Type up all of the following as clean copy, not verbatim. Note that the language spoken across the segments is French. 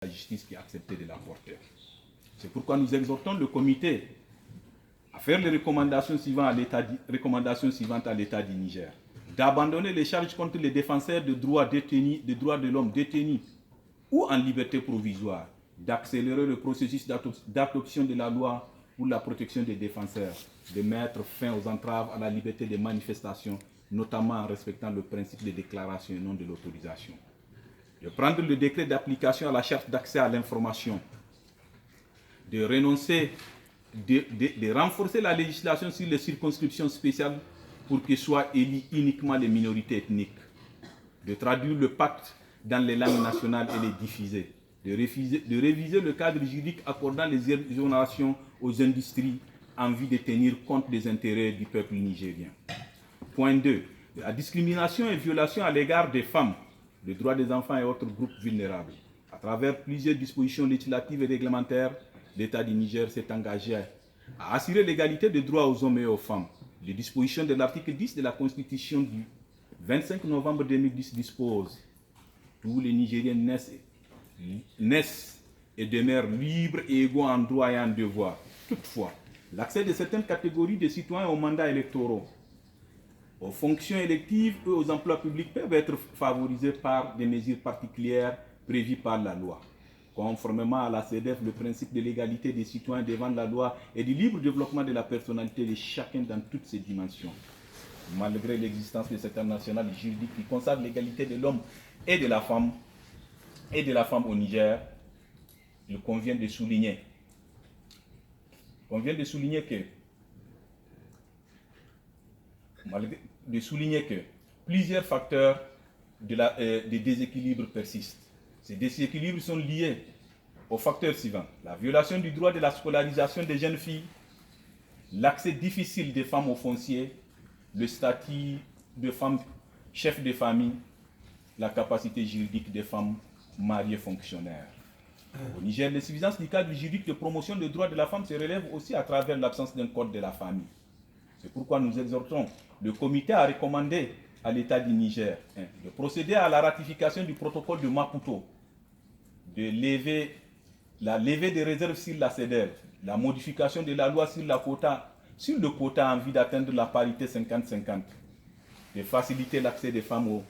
la justice qui a accepté de la porter. C'est pourquoi nous exhortons le comité à faire les recommandations suivantes à l'État du Niger, d'abandonner les charges contre les défenseurs de droits de l'homme détenus ou en liberté provisoire, d'accélérer le processus d'adoption de la loi pour la protection des défenseurs, de mettre fin aux entraves à la liberté de manifestation, notamment en respectant le principe de déclaration et non de l'autorisation, de prendre le décret d'application à la charte d'accès à l'information, de renforcer la législation sur les circonscriptions spéciales pour que soient élies uniquement les minorités ethniques, de traduire le pacte dans les langues nationales et les diffuser, de réviser le cadre juridique accordant les exonérations aux industries en vue de tenir compte des intérêts du peuple nigérien. Point 2. La discrimination et violation à l'égard des femmes, des droits des enfants et autres groupes vulnérables. À travers plusieurs dispositions législatives et réglementaires, l'État du Niger s'est engagé à assurer l'égalité des droits aux hommes et aux femmes. Les dispositions de l'article 10 de la Constitution du 25 novembre 2010 disposent « Tous les Nigériens naissent et demeurent libres et égaux en droit et en devoir. » Toutefois, l'accès de certaines catégories de citoyens aux mandats électoraux, aux fonctions électives et aux emplois publics peuvent être favorisés par des mesures particulières prévues par la loi. Conformément à la CEDEF, le principe de l'égalité des citoyens devant la loi et du libre développement de la personnalité de chacun dans toutes ses dimensions. Malgré l'existence de cet national juridique qui consacre l'égalité de l'homme et de la femme au Niger, il convient de souligner que plusieurs facteurs de déséquilibre persistent. Ces déséquilibres sont liés aux facteurs suivants: la violation du droit de la scolarisation des jeunes filles, l'accès difficile des femmes au foncier, le statut de femme chef de famille, la capacité juridique des femmes mariées fonctionnaires. Au Niger, l'insuffisance du cadre juridique de promotion des droits de la femme se relève aussi à travers l'absence d'un code de la famille. C'est pourquoi nous exhortons le comité à recommander à l'État du Niger de procéder à la ratification du protocole de Maputo, de la levée des réserves sur la CEDEF, la modification de la loi sur le quota en vue d'atteindre la parité 50-50, de faciliter l'accès des femmes aux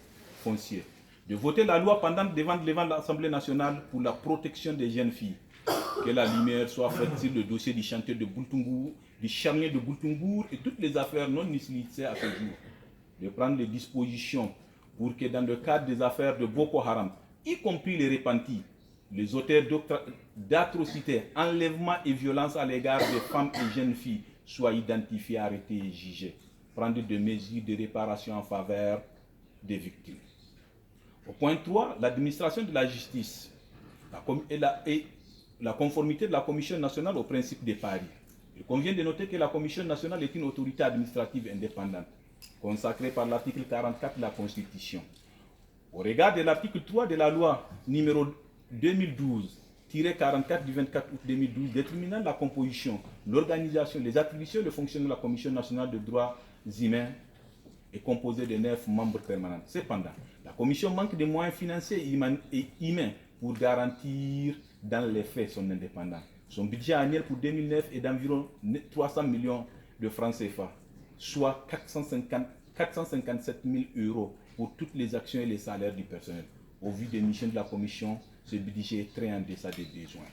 fonciers, de voter la loi devant l'Assemblée nationale pour la protection des jeunes filles, que la lumière soit faite sur le dossier du chantier de Boultungour, du charnier de Boultungour et toutes les affaires non illicitées à ce jour, de prendre les dispositions pour que dans le cadre des affaires de Boko Haram, y compris les repentis, les auteurs d'atrocités, enlèvements et violences à l'égard des femmes et jeunes filles soient identifiés, arrêtés et jugés. Prendre des mesures de réparation en faveur des victimes. Au point 3, l'administration de la justice et la conformité de la Commission nationale au principe de Paris. Il convient de noter que la Commission nationale est une autorité administrative indépendante, consacrée par l'article 44 de la Constitution. Au regard de l'article 3 de la loi numéro 2012-44 du 24 août 2012, déterminant la composition, l'organisation, les attributions et le fonctionnement de la Commission nationale des droits humains, est composée de 9 membres permanents. Cependant, la Commission manque de moyens financiers et humains pour garantir dans les faits son indépendance. Son budget annuel pour 2009 est d'environ 300 millions de francs CFA, soit 457 000 € pour toutes les actions et les salaires du personnel. Au vu des missions de la Commission, ce budget est très en deçà des besoins.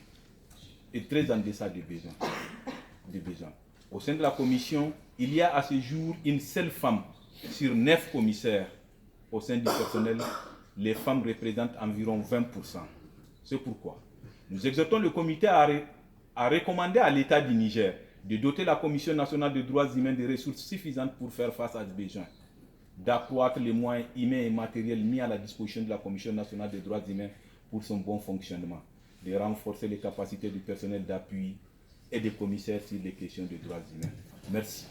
Au sein de la Commission, il y a à ce jour une seule femme sur 9 commissaires. Au sein du personnel, les femmes représentent environ 20%. C'est pourquoi nous exhortons le comité à recommander à l'État du Niger de doter la Commission nationale des droits humains de ressources suffisantes pour faire face à ce besoin, d'accroître les moyens humains et matériels mis à la disposition de la Commission nationale des droits humains pour son bon fonctionnement, de renforcer les capacités du personnel d'appui et des commissaires sur les questions des droits humains. Merci.